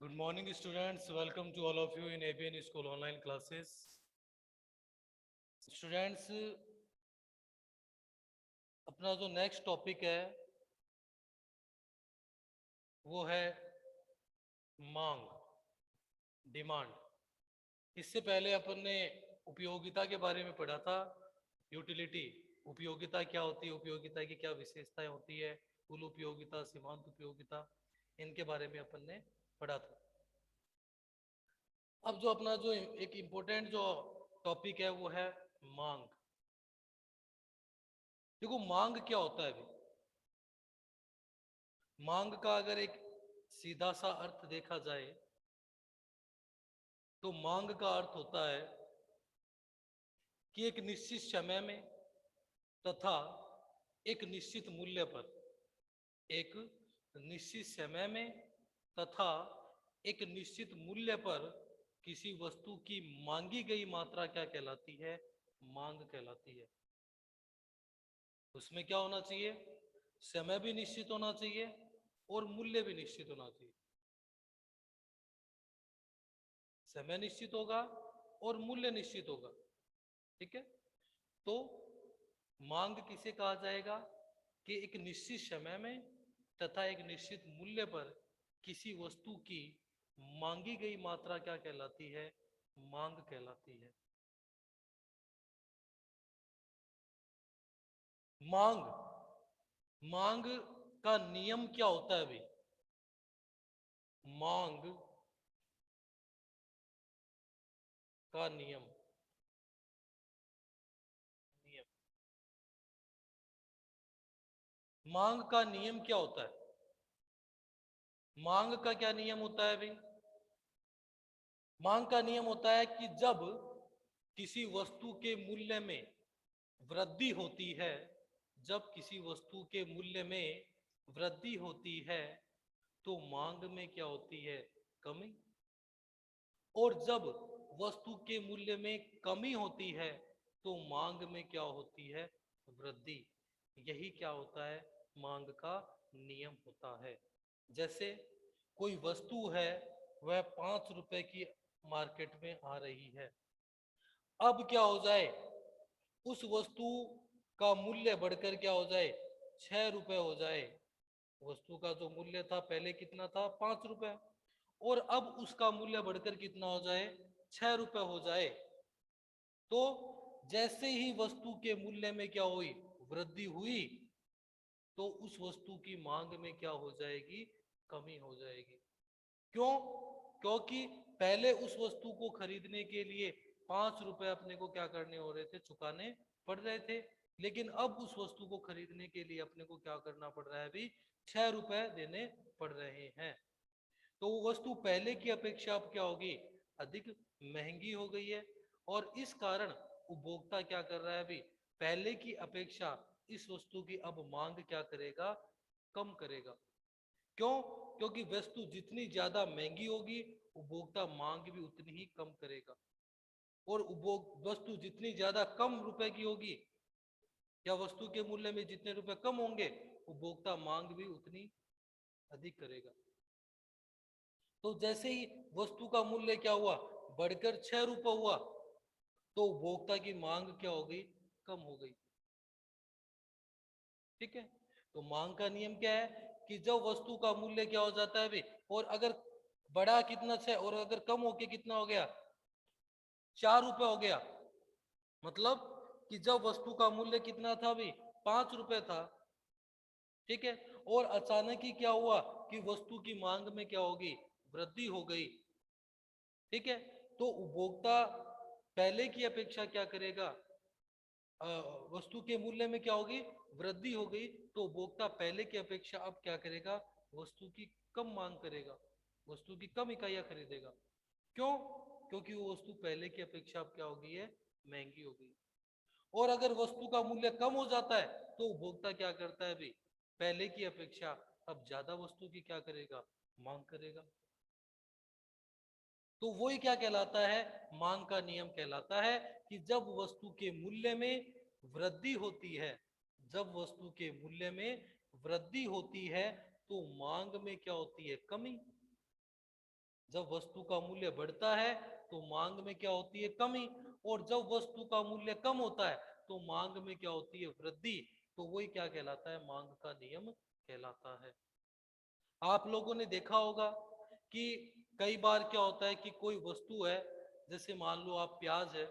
Good morning, students. Welcome to all of you in ABN School online classes. Students, अपना जो next topic है वो है मांग, डिमांड। इससे पहले अपन ने उपयोगिता के बारे में पढ़ा था। यूटिलिटी, उपयोगिता क्या होती है, उपयोगिता की क्या विशेषताएं होती है, कुल उपयोगिता, सीमांत उपयोगिता, इनके बारे में अपन ने पढ़ा था। अब जो अपना जो एक इम्पोर्टेंट जो टॉपिक है वो है मांग। देखो मांग क्या होता है अभी। मांग का अगर एक सीधा सा अर्थ देखा जाए तो मांग का अर्थ होता है कि एक निश्चित समय में तथा एक निश्चित मूल्य पर, एक निश्चित समय में तथा एक निश्चित मूल्य पर किसी वस्तु की मांगी गई मात्रा क्या कहलाती है, मांग कहलाती है। उसमें क्या होना चाहिए, समय भी निश्चित होना चाहिए और मूल्य भी निश्चित होना चाहिए। समय निश्चित होगा और मूल्य निश्चित होगा। ठीक है, तो मांग किसे कहा जाएगा कि एक निश्चित समय में तथा एक निश्चित मूल्य पर किसी वस्तु की मांगी गई मात्रा क्या कहलाती है, मांग कहलाती है। मांग, मांग का नियम क्या होता है अभी। मांग का नियम, नियम, मांग का नियम क्या होता है। मांग का क्या नियम होता है अभी। मांग का नियम होता है कि जब किसी वस्तु के मूल्य में वृद्धि होती है, जब किसी वस्तु के मूल्य में वृद्धि होती है तो मांग में क्या होती है, कमी। और जब वस्तु के मूल्य में कमी होती है तो मांग में क्या होती है, वृद्धि। यही क्या होता है, मांग का नियम होता है। जैसे कोई वस्तु है, वह 5 रुपए की मार्केट में आ रही है। अब क्या हो जाए, उस वस्तु का मूल्य बढ़कर क्या हो जाए, 6 रुपए हो जाए। वस्तु का जो मूल्य था पहले कितना था, 5 रुपए, और अब उसका मूल्य बढ़कर कितना हो जाए, 6 रुपए हो जाए। तो जैसे ही वस्तु के मूल्य में क्या हुई, वृद्धि हुई, तो उस वस्तु की मांग में क्या हो जाएगी, कमी हो जाएगी। क्यों, क्योंकि पहले उस वस्तु को खरीदने के लिए 5 रुपए अपने को क्या करने हो रहे थे, चुकाने पड़ रहे थे। लेकिन अब उस वस्तु को खरीदने के लिए अपने को क्या करना पड़ रहा है, अभी 6 रुपए देने पड़ रहे हैं। तो वो वस्तु पहले की अपेक्षा अब क्या होगी, अधिक महंगी हो गई है। और इस कारण उपभोक्ता क्या कर रहा है, अभी पहले की अपेक्षा इस वस्तु की अब मांग क्या करेगा, कम करेगा। क्यों, क्योंकि वस्तु जितनी ज्यादा महंगी होगी उपभोक्ता मांग भी उतनी ही कम करेगा। और उपभोग वस्तु जितनी ज्यादा कम रुपए की होगी या वस्तु के मूल्य में जितने रुपए कम होंगे उपभोक्ता मांग भी उतनी अधिक करेगा। तो जैसे ही वस्तु का मूल्य क्या हुआ, बढ़कर 6 रुपए हुआ, तो उपभोक्ता की मांग क्या हो गई, कम हो गई। ठीक है, तो मांग का नियम क्या है कि जब वस्तु का मूल्य क्या हो जाता है अभी, और अगर बढ़ा कितना 6 और अगर कम होके कितना हो गया, 4 रुपए हो गया, मतलब कि जब वस्तु का मूल्य कितना था अभी, 5 रुपए था। ठीक है, और अचानक ही क्या हुआ कि वस्तु की मांग में क्या होगी, वृद्धि हो गई। ठीक है, तो उपभोक्ता पहले की अपेक्षा क्या करेगा, वस्तु के मूल्य में क्या होगी, वृद्धि हो गई, तो उपभोक्ता पहले की अपेक्षा अब क्या करेगा, वस्तु की कम मांग करेगा, वस्तु की कम इकाइयां खरीदेगा। क्यों, क्योंकि वो वस्तु पहले की अपेक्षा अब क्या हो गई है, महंगी हो गई। और अगर वस्तु का मूल्य कम हो जाता है तो उपभोक्ता क्या करता है, अभी पहले की अपेक्षा अब ज्यादा वस्तु की क्या करेगा, मांग करेगा। तो वही क्या कहलाता है, मांग का नियम कहलाता है कि जब वस्तु के मूल्य में वृद्धि होती है, जब वस्तु के मूल्य में वृद्धि होती है तो मांग में क्या होती है, कमी। जब वस्तु का मूल्य बढ़ता है तो मांग में क्या होती है, कमी, और जब वस्तु का मूल्य कम होता है तो मांग में क्या होती है, वृद्धि। तो वही क्या कहलाता है, मांग का नियम कहलाता है। आप लोगों ने देखा होगा कि कई बार क्या होता है कि कोई वस्तु है, जैसे मान लो आप प्याज है,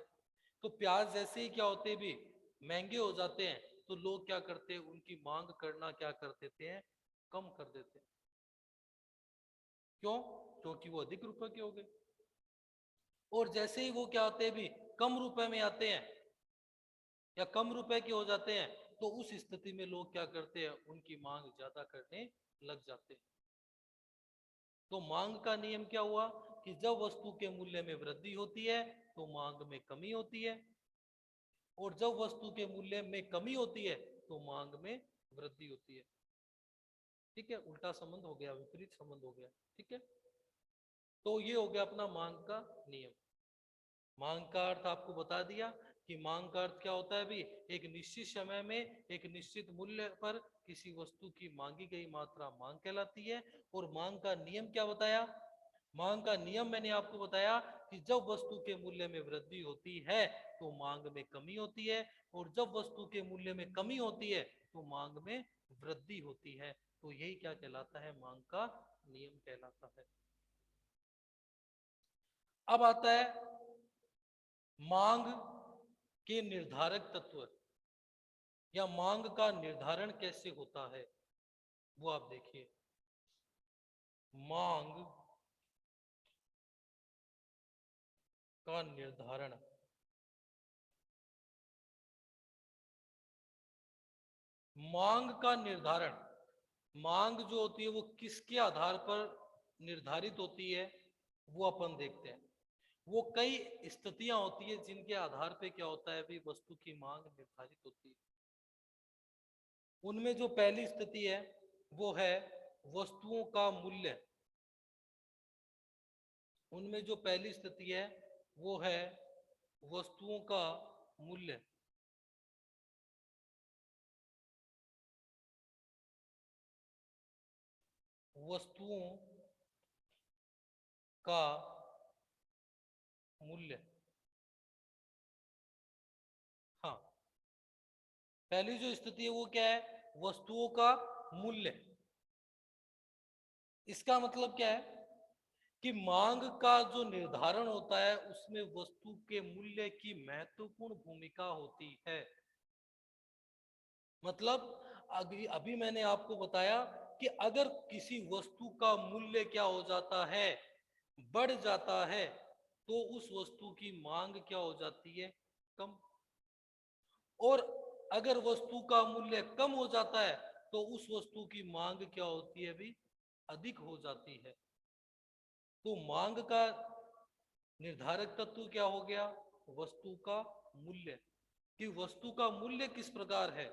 तो प्याज जैसे ही क्या होते हैं भी महंगे हो जाते हैं तो लोग क्या करते हैं, उनकी मांग करना क्या कर देते हैं, कम कर देते हैं। क्यों? क्योंकि वो अधिक रुपए के हो गए। और जैसे ही वो क्या होते हैं भी कम रुपए में आते हैं या कम रुपए के हो जाते हैं, तो उस स्थिति में लोग क्या करते हैं, उनकी मांग ज्यादा करने लग जाते हैं। तो मांग का नियम क्या हुआ कि जब वस्तु के मूल्य में वृद्धि होती है तो मांग में कमी होती है, और जब वस्तु के मूल्य में कमी होती है तो मांग में वृद्धि होती है। ठीक है, उल्टा संबंध हो गया, विपरीत संबंध हो गया। ठीक है, तो ये हो गया अपना मांग का नियम। मांग का अर्थ आपको बता दिया कि मांग का अर्थ क्या होता है भी, एक निश्चित समय में एक निश्चित मूल्य पर किसी वस्तु की मांगी गई मात्रा मांग कहलाती है। और मांग का नियम क्या बताया, मांग का नियम मैंने आपको बताया कि जब वस्तु के मूल्य में वृद्धि होती है तो मांग में कमी होती है, और जब वस्तु के मूल्य में कमी होती है तो मांग में वृद्धि होती है। तो यही क्या कहलाता है, मांग का नियम कहलाता है। अब आता है मांग के निर्धारक तत्व, या मांग का निर्धारण कैसे होता है, वो आप देखिए। मांग का निर्धारण, मांग का निर्धारण, मांग जो होती है वो किसके आधार पर निर्धारित होती है, वो अपन देखते हैं। वो कई स्थितियां होती है जिनके आधार पे क्या होता है भी, वस्तु की मांग निर्धारित होती है। उनमें जो पहली स्थिति है वो है वस्तुओं का मूल्य। उनमें जो पहली स्थिति है वो है वस्तुओं का मूल्य। वस्तुओं का मूल्य, हाँ, पहली जो स्थिति है वो क्या है, वस्तुओं का मूल्य। इसका मतलब क्या है कि मांग का जो निर्धारण होता है उसमें वस्तु के मूल्य की महत्वपूर्ण भूमिका होती है। मतलब अभी अभी मैंने आपको बताया कि अगर किसी वस्तु का मूल्य क्या हो जाता है, बढ़ जाता है, तो उस वस्तु की मांग क्या हो जाती है, कम। और अगर वस्तु का मूल्य कम हो जाता है तो उस वस्तु की मांग क्या होती है भी, अधिक हो जाती है। तो मांग का निर्धारक तत्व क्या हो गया, वस्तु का मूल्य। कि वस्तु का मूल्य किस प्रकार है,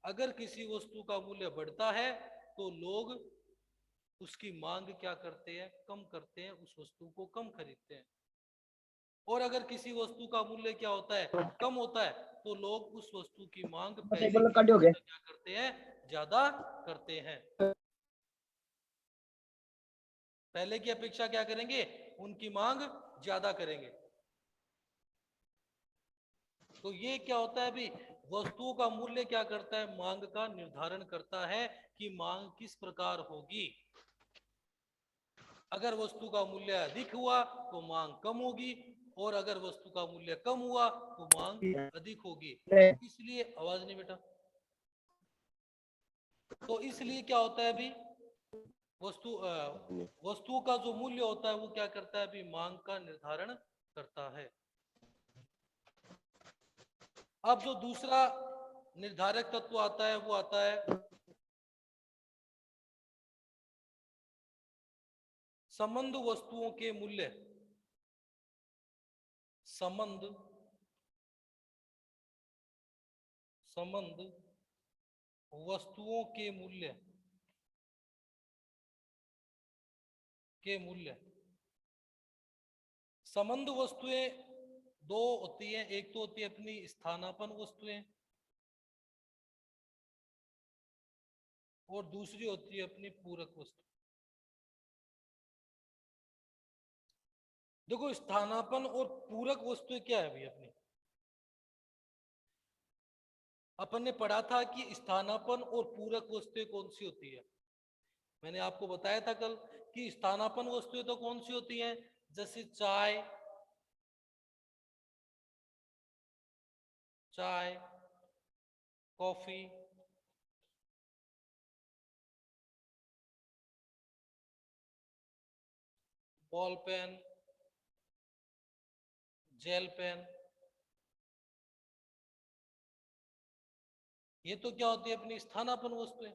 अगर किसी वस्तु का मूल्य बढ़ता है तो लोग उसकी मांग क्या करते हैं, कम करते हैं, उस वस्तु को कम खरीदते हैं। और अगर किसी वस्तु का मूल्य क्या होता है, कम होता है, तो लोग उस वस्तु की मांग पहले की अपेक्षा क्या करते हैं, ज्यादा करते हैं। पहले की अपेक्षा क्या करेंगे, उनकी मांग ज्यादा करेंगे। तो ये क्या होता है अभी, वस्तुओं का मूल्य क्या करता है, मांग का निर्धारण करता है कि मांग किस प्रकार होगी। अगर वस्तु का मूल्य अधिक हुआ तो मांग कम होगी, और अगर वस्तु का मूल्य कम हुआ तो मांग अधिक होगी। इसलिए आवाज नहीं बेटा। तो इसलिए क्या होता है अभी, वस्तुओं का जो मूल्य होता है वो क्या करता है अभी, मांग का निर्धारण करता है। अब जो दूसरा निर्धारक तत्व आता है वो आता है संबंध वस्तुओं के मूल्य। संबंध संबंध वस्तुओं के मूल्य के मूल्य। संबंध वस्तुएं दो होती हैं, एक तो होती है अपनी स्थानापन्न वस्तुएं, और दूसरी होती है अपनी पूरक वस्तु। देखो स्थानापन्न और पूरक वस्तुएं क्या है अभी अपनी, अपन ने पढ़ा था कि स्थानापन्न और पूरक वस्तुएं कौन सी होती है। मैंने आपको बताया था कल कि स्थानापन्न वस्तुएं तो कौन सी होती हैं, जैसे चाय, चाय, coffee, ball pen, gel pen, ये तो क्या होती है अपनी स्थानापन्न वस्तुएं।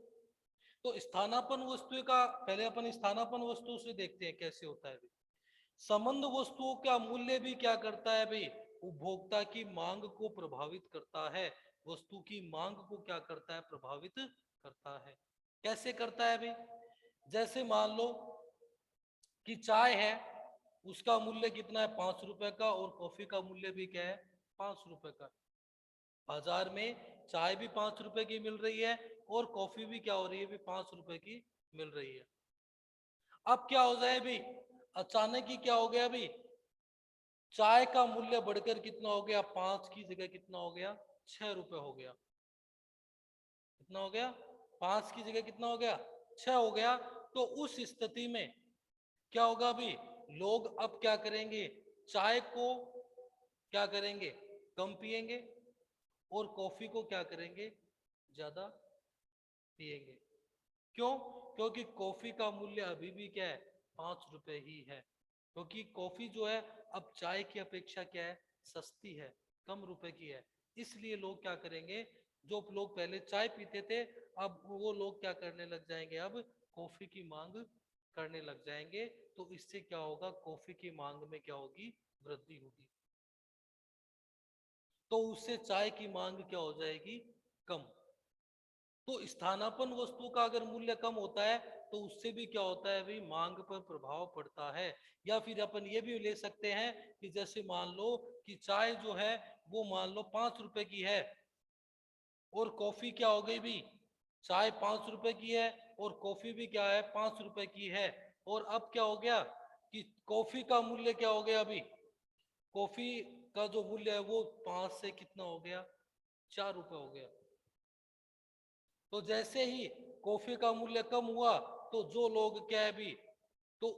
तो स्थानापन्न वस्तुएं का पहले अपन स्थानापन्न वस्तुओं से देखते हैं कैसे होता है भाई। संबंध वस्तुओं का मूल्य भी क्या करता है भाई, उपभोक्ता की मांग को प्रभावित करता है, वस्तु की मांग को क्या करता है, प्रभावित करता है। कैसे करता है भाई, जैसे मान लो कि चाय है, उसका मूल्य कितना है, 5 रुपए का, और कॉफी का मूल्य भी क्या है, 5 रुपए का। बाजार में चाय भी 5 रुपए की मिल रही है और कॉफी भी क्या हो रही है भी, 5 रुपए की मिल रही है। अब क्या हो जाए भाई, अचानक ही क्या हो गया भाई, चाय का मूल्य बढ़कर कितना हो गया, 5 की जगह कितना हो गया, 6 रुपए हो गया। कितना हो गया, 5 की जगह कितना हो गया, 6 हो गया। तो उस स्थिति में क्या होगा भाई, लोग अब क्या करेंगे, चाय को क्या करेंगे, कम पिएंगे, और कॉफी को क्या करेंगे, ज्यादा पिएंगे। क्यों, क्योंकि कॉफी का मूल्य अभी भी क्या है, 5 रुपए ही है। क्योंकि कॉफी जो है अब चाय की अपेक्षा क्या है, सस्ती है, कम रुपए की है। इसलिए लोग क्या करेंगे, जो लोग पहले चाय पीते थे, अब वो लोग क्या करने लग जाएंगे, अब कॉफी की मांग करने लग जाएंगे। तो इससे क्या होगा, कॉफी की मांग में क्या होगी, वृद्धि होगी। तो उससे चाय की मांग क्या हो जाएगी, कम। तो स्थानापन्न वस्तु का अगर मूल्य कम होता है तो उससे भी क्या होता है भाई, मांग पर प्रभाव पड़ता है। या फिर अपन ये भी ले सकते हैं कि जैसे मान लो कि चाय जो है वो मान लो 5 रुपए की है, और कॉफी क्या हो गई भी, चाय 5 रुपए की है और कॉफी भी क्या है, 5 रुपए की है। और अब क्या हो गया कि कॉफी का मूल्य क्या हो गया अभी, कॉफी का जो मूल्य है वो 5 से कितना हो गया, 4 रुपए हो गया। तो जैसे ही कॉफी का मूल्य कम हुआ, तो जो लोग क्या है भी, तो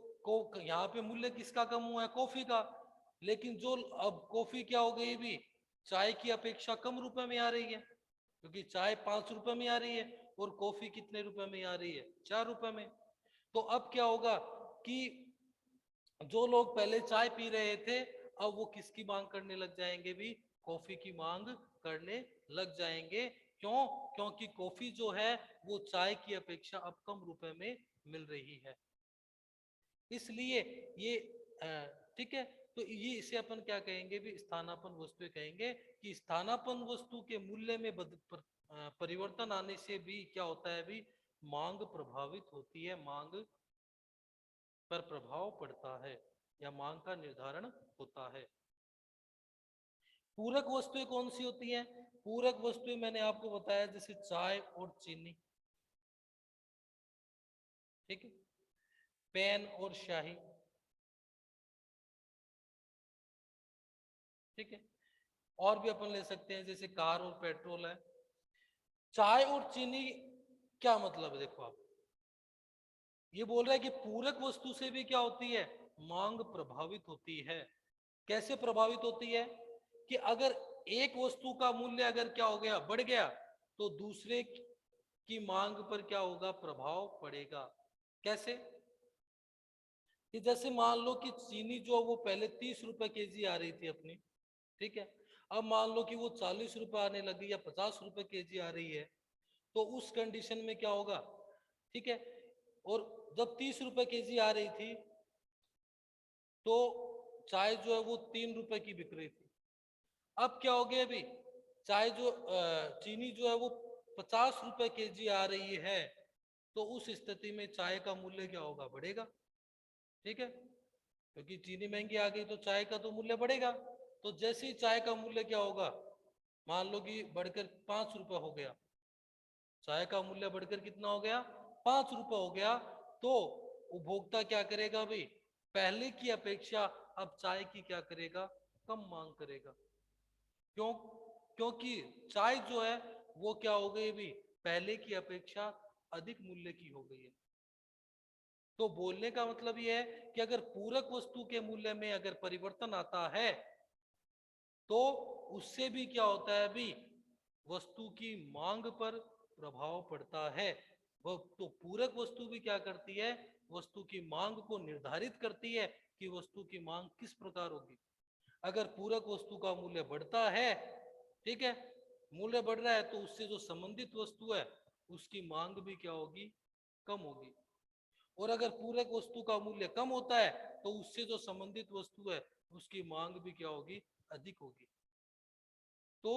यहाँ पे मूल्य किसका कम हुआ है, कॉफी का। लेकिन जो अब कॉफी क्या हो गई भी, चाय की अपेक्षा कम रुपए में आ रही है, क्योंकि चाय 5 रुपए में आ रही है और कॉफी कितने रुपए में आ रही है, 4 रुपए में। तो अब क्या होगा कि जो लोग पहले चाय पी रहे थे, अब वो किसकी मांग करने लग जाएंगे भी, कॉफी की मांग करने लग जाएंगे। क्यों, क्योंकि कॉफी जो है वो चाय की अपेक्षा अब कम रुपए में मिल रही है। इसलिए ये ठीक है। तो ये इसे अपन क्या कहेंगे भी, स्थानापन्न वस्तुएं कहेंगे। कि स्थानापन्न वस्तु के मूल्य में परिवर्तन आने से भी क्या होता है भी, मांग प्रभावित होती है, मांग पर प्रभाव पड़ता है, या मांग का निर्धारण होता है। पूरक वस्तुएं कौन सी होती हैं, पूरक वस्तुएं मैंने आपको बताया, जैसे चाय और चीनी, ठीक है, पेन और शाही, ठीक है। और भी अपन ले सकते हैं, जैसे कार और पेट्रोल है। चाय और चीनी, क्या मतलब है, देखो आप, ये बोल रहा है कि पूरक वस्तु से भी क्या होती है, मांग प्रभावित होती है। कैसे प्रभावित होती है, कि अगर एक वस्तु का मूल्य अगर क्या हो गया, बढ़ गया, तो दूसरे की मांग पर क्या होगा, प्रभाव पड़ेगा। कैसे, कि जैसे मान लो कि चीनी जो वो पहले 30 रुपए केजी आ रही थी अपनी, ठीक है, अब मान लो कि वो 40 रुपए आने लगी या 50 रुपए केजी आ रही है। तो उस कंडीशन में क्या होगा, ठीक है। और जब 30 रुपए केजी आ रही थी, तो चाय जो है वो 3 रुपए की बिक रही थी। अब क्या हो गया अभी, चाय जो चीनी जो है वो 50 रुपए केजी आ रही है। तो उस स्थिति में चाय का मूल्य क्या होगा, बढ़ेगा, ठीक है, क्योंकि चीनी महंगी आ गई तो चाय का तो मूल्य बढ़ेगा। तो जैसे ही चाय का मूल्य क्या होगा, मान लो कि बढ़कर 5 रुपए हो गया, चाय का मूल्य बढ़कर कितना हो गया, 5 रुपए हो गया। तो उपभोक्ता क्या करेगा भाई, पहले की अपेक्षा अब चाय की क्या करेगा, कम मांग करेगा। क्यों? क्योंकि चाय जो है वो क्या हो गई, अभी पहले की अपेक्षा अधिक मूल्य की हो गई है। तो बोलने का मतलब ये है कि अगर पूरक वस्तु के मूल्य में अगर परिवर्तन आता है तो उससे भी क्या होता है, अभी वस्तु की मांग पर प्रभाव पड़ता है। वो तो पूरक वस्तु भी क्या करती है, वस्तु की मांग को निर्धारित करती है कि वस्तु की मांग किस प्रकार होगी। अगर पूरक वस्तु का मूल्य बढ़ता है, ठीक है, मूल्य बढ़ रहा है, तो उससे जो संबंधित वस्तु है उसकी मांग भी क्या होगी, कम होगी। और अगर पूरक वस्तु का मूल्य कम होता है तो उससे जो संबंधित वस्तु है उसकी मांग भी क्या होगी, अधिक होगी। तो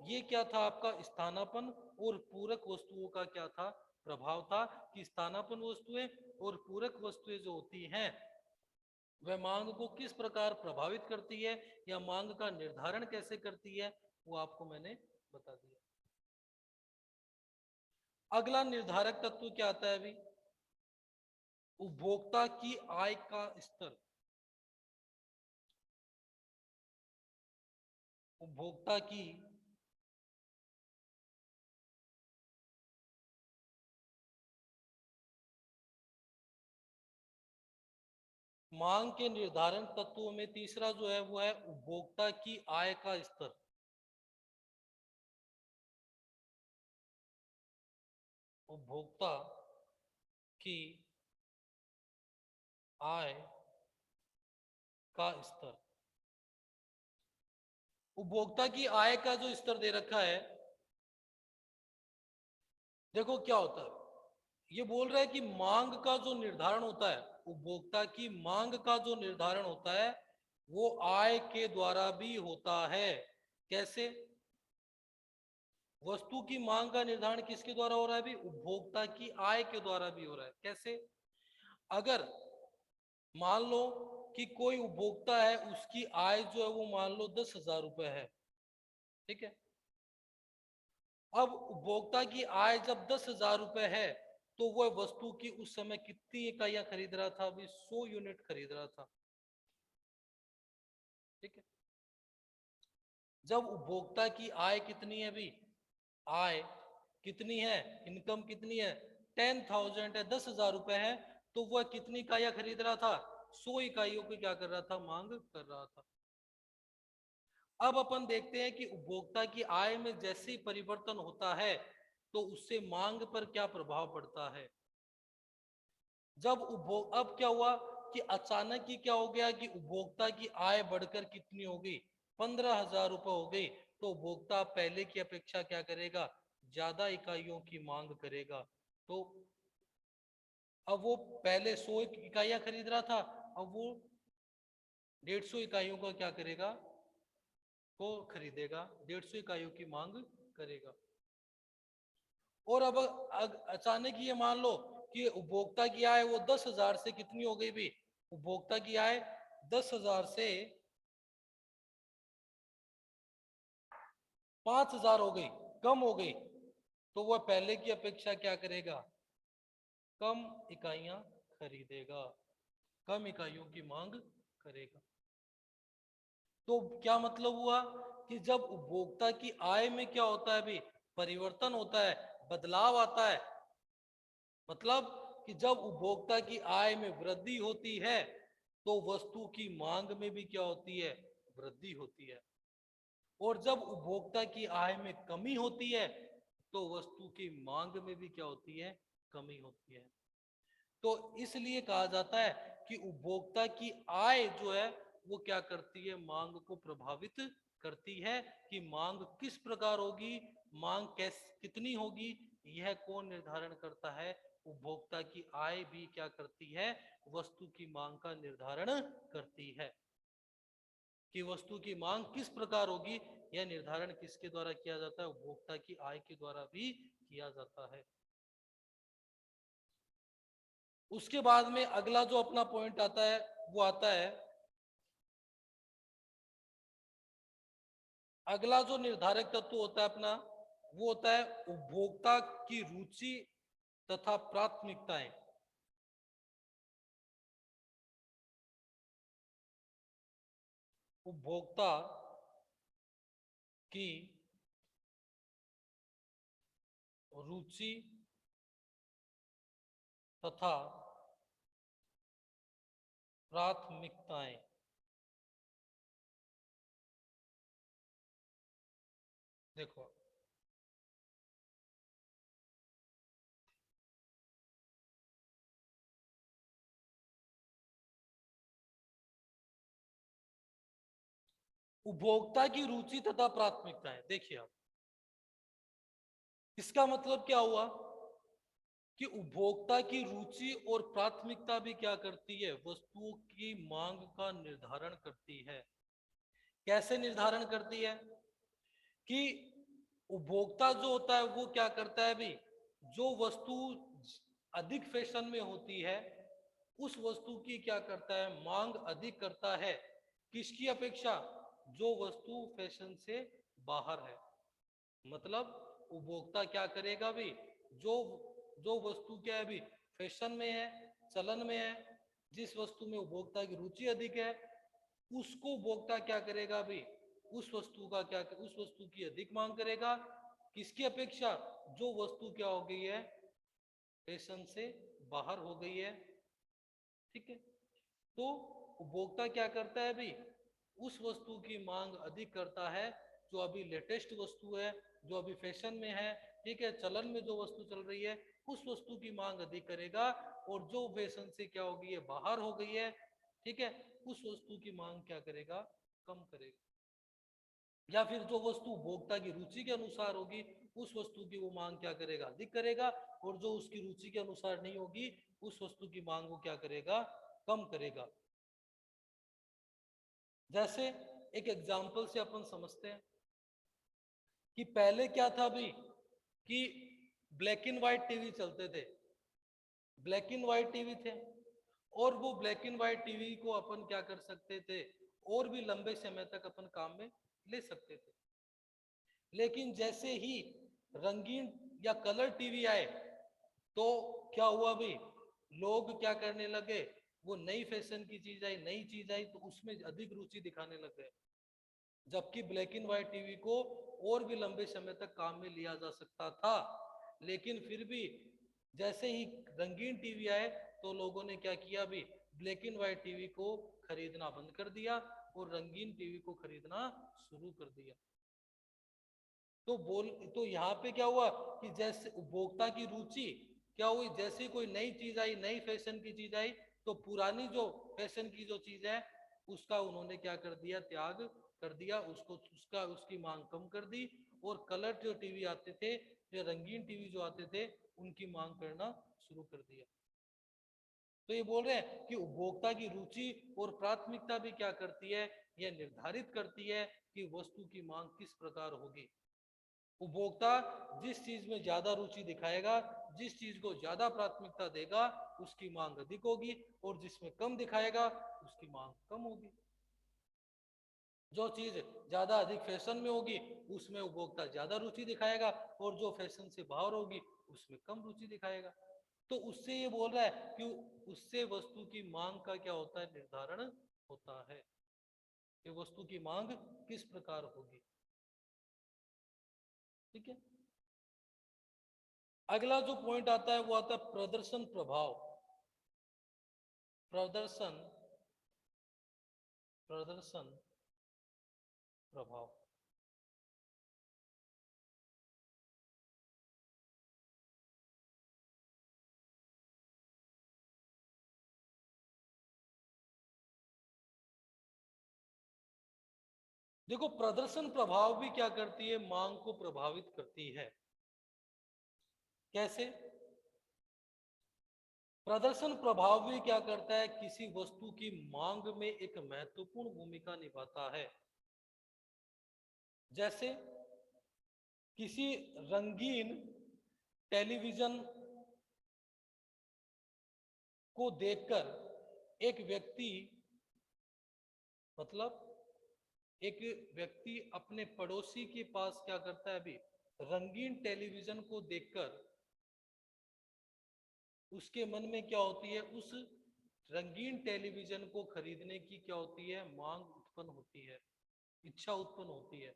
ये क्या था आपका स्थानापन्न और पूरक वस्तुओं का क्या था, प्रभाव था, कि स्थानापन्न वस्तुएं और पूरक वस्तुएं जो होती हैं वह मांग को किस प्रकार प्रभावित करती है या मांग का निर्धारण कैसे करती है, वो आपको मैंने बता दिया। अगला निर्धारक तत्व क्या आता है, अभी उपभोक्ता की आय का स्तर। उपभोक्ता की मांग के निर्धारण तत्वों में तीसरा जो है वो है उपभोक्ता की आय का स्तर। उपभोक्ता की आय का स्तर। उपभोक्ता की आय का जो स्तर दे रखा है, देखो क्या होता है, ये बोल रहा है कि मांग का जो निर्धारण होता है, उपभोक्ता की मांग का जो निर्धारण होता है वो आय के द्वारा भी होता है। कैसे? वस्तु की मांग का निर्धारण किसके द्वारा हो रहा है, भी उपभोक्ता की आय के द्वारा भी हो रहा है। कैसे? अगर मान लो कि कोई उपभोक्ता है, उसकी आय जो है वो मान लो 10,000 रुपए है, ठीक है। अब उपभोक्ता की आय जब 10,000 रुपए है तो वह वस्तु की उस समय कितनी इकाइयां खरीद रहा था, अभी 100 यूनिट खरीद रहा था, ठीक है। जब उपभोक्ता की आय कितनी है, अभी आय कितनी है, इनकम कितनी है, 10,000 है, 10,000 रुपए है, तो वह कितनी इकाइयां खरीद रहा था, 100 इकाइयों की क्या कर रहा था, मांग कर रहा था। अब अपन देखते हैं कि उपभोक्ता की आय में जैसे ही परिवर्तन होता है तो उससे मांग पर क्या प्रभाव पड़ता है। जब उपभोग अब क्या हुआ कि अचानक ही क्या हो गया कि उपभोक्ता की आय बढ़कर कितनी हो गई, 15,000 रुपए हो गई, तो उपभोक्ता पहले की अपेक्षा क्या करेगा, ज्यादा इकाइयों की मांग करेगा। तो अब वो पहले 100 इकाइयां खरीद रहा था, अब वो 150 इकाइयों का क्या करेगा, को खरीदेगा, 150 इकाइयों की मांग करेगा। और अब अचानक ये मान लो कि उपभोक्ता की आय वो 10,000 से कितनी हो गई, भी उपभोक्ता की आय 10,000 से 5,000 हो गई, कम हो गई, तो वह पहले की अपेक्षा क्या करेगा, कम इकाइयां खरीदेगा, कम इकाइयों की मांग करेगा। तो क्या मतलब हुआ कि जब उपभोक्ता की आय में क्या होता है, भी परिवर्तन होता है, बदलाव आता है, मतलब कि जब उपभोक्ता की आय में वृद्धि होती है तो वस्तु की मांग में भी क्या होती है, वृद्धि होती है। और जब उपभोक्ता की आय में कमी होती है तो वस्तु की मांग में भी क्या होती है, कमी होती है। तो इसलिए कहा जाता है कि उपभोक्ता की आय जो है वो क्या करती है, मांग को प्रभावित करती है। कि मांग किस प्रकार होगी, मांग कैस कितनी होगी, यह कौन निर्धारण करता है, उपभोक्ता की आय भी क्या करती है, वस्तु की मांग का निर्धारण करती है। कि वस्तु की मांग किस प्रकार होगी, यह निर्धारण किसके द्वारा किया जाता है, उपभोक्ता की आय के द्वारा भी किया जाता है। उसके बाद में अगला जो अपना पॉइंट आता है वो आता है, अगला जो निर्धारक तत्व होता है अपना, वो होता है उपभोक्ता की रुचि तथा प्राथमिकताएं। उपभोक्ता की रुचि तथा प्राथमिकताएं। देखो, उपभोक्ता की रुचि तथा प्राथमिकताएं, देखिए आप, इसका मतलब क्या हुआ कि उपभोक्ता की रुचि और प्राथमिकता भी क्या करती है, वस्तुओं की मांग का निर्धारण करती है। कैसे निर्धारण करती है कि उपभोक्ता जो होता है वो क्या करता है भी, जो वस्तु अधिक फैशन में होती है उस वस्तु की क्या करता है, मांग अधिक करता है। किसकी अपेक्षा, जो वस्तु फैशन से बाहर है। मतलब उपभोक्ता क्या करेगा भी, जो जो वस्तु क्या है भी फैशन में है, चलन में है, जिस वस्तु में उपभोक्ता की रुचि अधिक है उसको उपभोक्ता क्या करेगा भी, उस वस्तु का क्या, उस वस्तु की अधिक मांग करेगा। किसकी अपेक्षा, जो वस्तु क्या हो गई है, फैशन से बाहर हो गई है। ठीक है, तो उपभोक्ता क्या करता है भी, उस वस्तु की मांग अधिक करता है जो अभी लेटेस्ट वस्तु है, जो अभी फैशन में है। ठीक है, चलन में जो वस्तु चल रही है उस वस्तु की मांग अधिक करेगा, और जो फैशन से क्या हो गई है, बाहर हो गई है, ठीक है, उस वस्तु की मांग क्या करेगा, कम करेगा। या फिर जो वस्तु उपभोक्ता की रुचि के अनुसार होगी उस वस्तु की वो मांग क्या करेगा, अधिक करेगा, और जो उसकी रुचि के अनुसार नहीं होगी उस वस्तु की मांग को क्या करेगा, कम करेगा। जैसे एक एग्जाम्पल से अपन समझते हैं कि पहले क्या था भी, कि ब्लैक एंड व्हाइट टीवी चलते थे, ब्लैक एंड व्हाइट टीवी थे, और वो ब्लैक एंड व्हाइट टीवी को अपन क्या कर सकते थे, और भी लंबे समय तक अपन काम में ले सकते थे। लेकिन जैसे ही रंगीन या कलर टीवी आए तो क्या हुआ भाई, लोग क्या करने लगे, वो नई फैशन की चीज आई, नई चीज आई तो उसमें अधिक रुचि दिखाने लग गए। जबकि ब्लैक एंड व्हाइट टीवी को और भी लंबे समय तक काम में लिया जा सकता था, लेकिन फिर भी जैसे ही रंगीन टीवी आए तो लोगों ने क्या किया भी, ब्लैक एंड व्हाइट टीवी को खरीदना बंद कर दिया और रंगीन टीवी को खरीदना शुरू कर दिया। तो यहाँ पे क्या हुआ कि जैसे उपभोक्ता की रुचि क्या हुई, जैसे कोई नई चीज आई, नई फैशन की चीज आई, तो पुरानी जो फैशन की जो चीज है उसका उन्होंने क्या कर दिया, त्याग कर दिया, उसको उसका उसकी मांग कम कर दी, और कलर जो टीवी आते थे, जो रंगीन टीवी जो आते थे उनकी मांग करना शुरू कर दिया। तो ये बोल रहे हैं कि उपभोक्ता की रुचि और प्राथमिकता भी क्या करती है, यह निर्धारित करती है कि वस्तु की मांग किस प्रकार होगी। उपभोक्ता जिस चीज में ज्यादा रुचि दिखाएगा, जिस चीज को ज्यादा प्राथमिकता देगा उसकी मांग अधिक होगी, और जिसमें कम दिखाएगा उसकी मांग कम होगी। जो चीज ज्यादा अधिक फैशन में होगी उसमें उपभोक्ता ज्यादा रुचि दिखाएगा, और जो फैशन से बाहर होगी उसमें कम रुचि दिखाएगा। तो उससे ये बोल रहा है कि उससे वस्तु की मांग का क्या होता है, निर्धारण होता है कि वस्तु की मांग किस प्रकार होगी। ठीक है, अगला जो पॉइंट आता है वो आता है प्रदर्शन प्रभाव। प्रदर्शन प्रदर्शन प्रभाव। देखो, प्रदर्शन प्रभाव भी क्या करती है, मांग को प्रभावित करती है। कैसे? प्रदर्शन प्रभाव भी क्या करता है, किसी वस्तु की मांग में एक महत्वपूर्ण भूमिका निभाता है। जैसे किसी रंगीन टेलीविजन को देखकर एक व्यक्ति, मतलब एक व्यक्ति अपने पड़ोसी के पास क्या करता है, अभी रंगीन टेलीविजन को देखकर उसके मन में क्या होती है, उस रंगीन टेलीविजन को खरीदने की क्या होती है, मांग उत्पन्न होती है, इच्छा उत्पन्न होती है।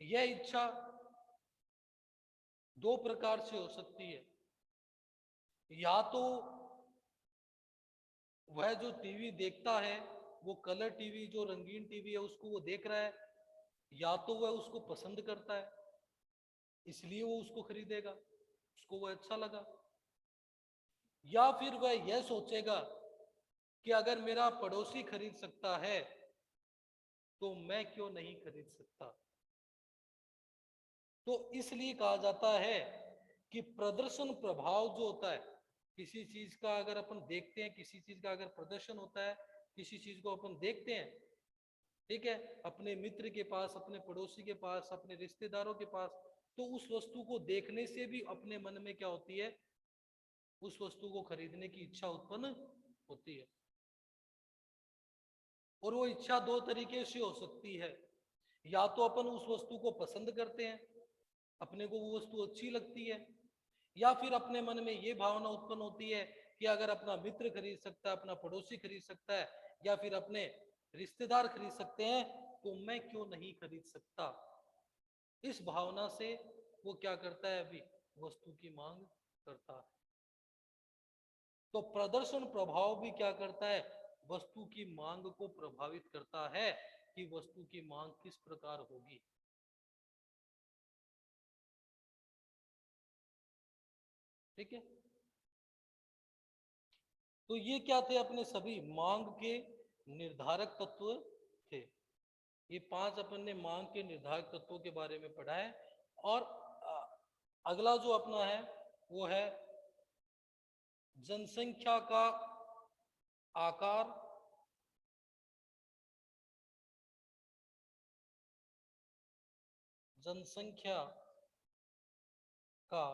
यह इच्छा दो प्रकार से हो सकती है। या तो वह जो टीवी देखता है, वो कलर टीवी, जो रंगीन टीवी है, उसको वो देख रहा है, या तो वह उसको पसंद करता है इसलिए वो उसको खरीदेगा, उसको वो अच्छा लगा। या फिर वह यह सोचेगा कि अगर मेरा पड़ोसी खरीद सकता है तो मैं क्यों नहीं खरीद सकता। तो इसलिए कहा जाता है कि प्रदर्शन प्रभाव जो होता है, किसी चीज का अगर अपन देखते हैं, किसी चीज का अगर प्रदर्शन होता है, किसी चीज को अपन देखते हैं, ठीक है, अपने मित्र के पास, अपने पड़ोसी के पास, अपने रिश्तेदारों के पास, तो उस वस्तु को देखने से भी अपने मन में क्या होती है, उस वस्तु को खरीदने की इच्छा उत्पन्न होती है। और वो इच्छा दो तरीके से हो सकती है। या तो अपन उस वस्तु को पसंद करते हैं, अपने को वो वस्तु अच्छी लगती है, या फिर अपने मन में ये भावना उत्पन्न होती है कि अगर अपना मित्र खरीद सकता है, अपना पड़ोसी खरीद सकता है, या फिर अपने रिश्तेदार खरीद सकते हैं, तो मैं क्यों नहीं खरीद सकता। इस भावना से वो क्या करता है, अभी वस्तु की मांग करता है। तो प्रदर्शन प्रभाव भी क्या करता है, वस्तु की मांग को प्रभावित करता है कि वस्तु की मांग किस प्रकार होगी। ठीक है, तो ये क्या थे, अपने सभी मांग के निर्धारक तत्व थे। ये 5 अपन ने मांग के निर्धारक तत्वों के बारे में पढ़ा है। और अगला जो अपना है वो है जनसंख्या का आकार, जनसंख्या का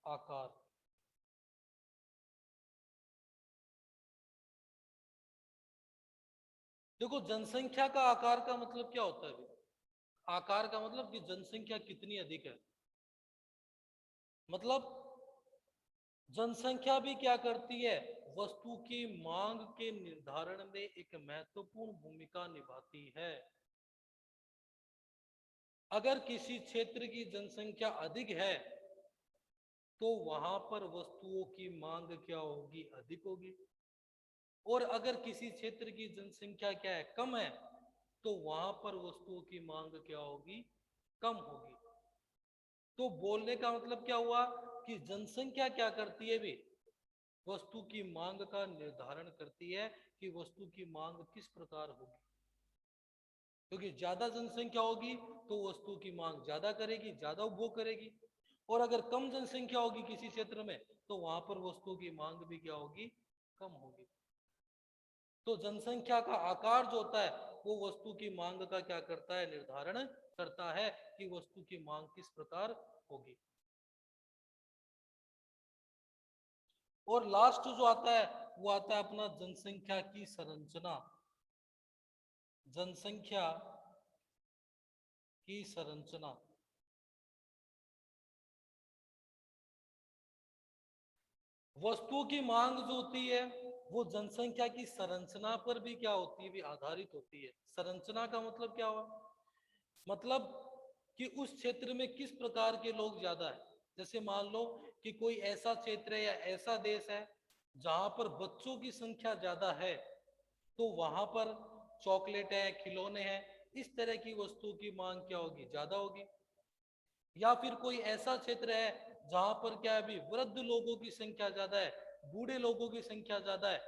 आकार। देखो, जनसंख्या का आकार का मतलब क्या होता है। आकार का मतलब कि जनसंख्या कितनी अधिक है। मतलब जनसंख्या भी क्या करती है, वस्तु की मांग के निर्धारण में एक महत्वपूर्ण भूमिका निभाती है। अगर किसी क्षेत्र की जनसंख्या अधिक है तो वहां पर वस्तुओं की मांग क्या होगी, अधिक होगी। और अगर किसी क्षेत्र की जनसंख्या क्या है, कम है, तो वहां पर वस्तुओं की मांग क्या होगी, कम होगी। तो बोलने का मतलब क्या हुआ कि जनसंख्या क्या करती है भी, वस्तु की मांग का निर्धारण करती है कि वस्तु की मांग किस प्रकार होगी। क्योंकि ज्यादा जनसंख्या होगी तो वस्तु की मांग ज्यादा करेगी, ज्यादा उपभोग करेगी। और अगर कम जनसंख्या होगी किसी क्षेत्र में तो वहां पर वस्तु की मांग भी क्या होगी, कम होगी। तो जनसंख्या का आकार जो होता है वो वस्तु की मांग का क्या करता है, निर्धारण करता है कि वस्तु की मांग किस प्रकार होगी। और लास्ट जो आता है वो आता है अपना जनसंख्या की संरचना। जनसंख्या की संरचना। वस्तुओं की मांग जो होती है वो जनसंख्या की संरचना पर भी क्या होती है, भी आधारित होती है। संरचना का मतलब क्या हुआ, मतलब कि उस क्षेत्र में किस प्रकार के लोग ज्यादा है। जैसे मान लो कि कोई ऐसा क्षेत्र है या ऐसा देश है जहां पर बच्चों की संख्या ज्यादा है, तो वहां पर चॉकलेट है, खिलौने हैं, इस तरह की वस्तुओं की मांग क्या होगी, ज्यादा होगी। या फिर कोई ऐसा क्षेत्र है जहां पर क्या है, अभी वृद्ध लोगों की संख्या ज्यादा है, बूढ़े लोगों की संख्या ज्यादा है,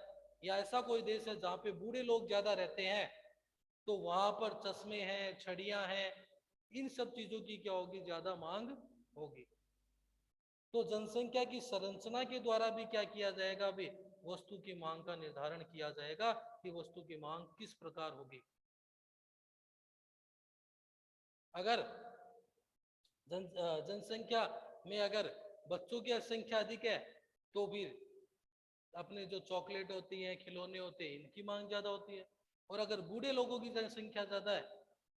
या ऐसा कोई देश है जहां पे बूढ़े लोग ज्यादा रहते हैं, तो वहां पर चश्मे हैं, छड़ियां हैं, इन सब चीजों की क्या होगी, ज्यादा मांग होगी। तो जनसंख्या की संरचना के द्वारा भी क्या किया जाएगा, अभी वस्तु की मांग का निर्धारण किया जाएगा कि वस्तु की मांग किस प्रकार होगी। अगर जनसंख्या में अगर बच्चों की संख्या अधिक है तो फिर अपने जो चॉकलेट होती है, खिलौने होते हैं, इनकी मांग ज्यादा होती है। और अगर बूढ़े लोगों की जनसंख्या ज्यादा है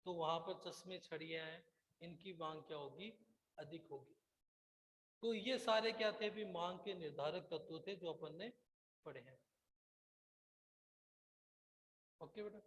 तो वहां पर चश्मे, छड़ियां हैं, इनकी मांग क्या होगी, अधिक होगी। तो ये सारे क्या थे, भी मांग के निर्धारक तत्व थे जो अपन ने पढ़े हैं। ओके बेटा।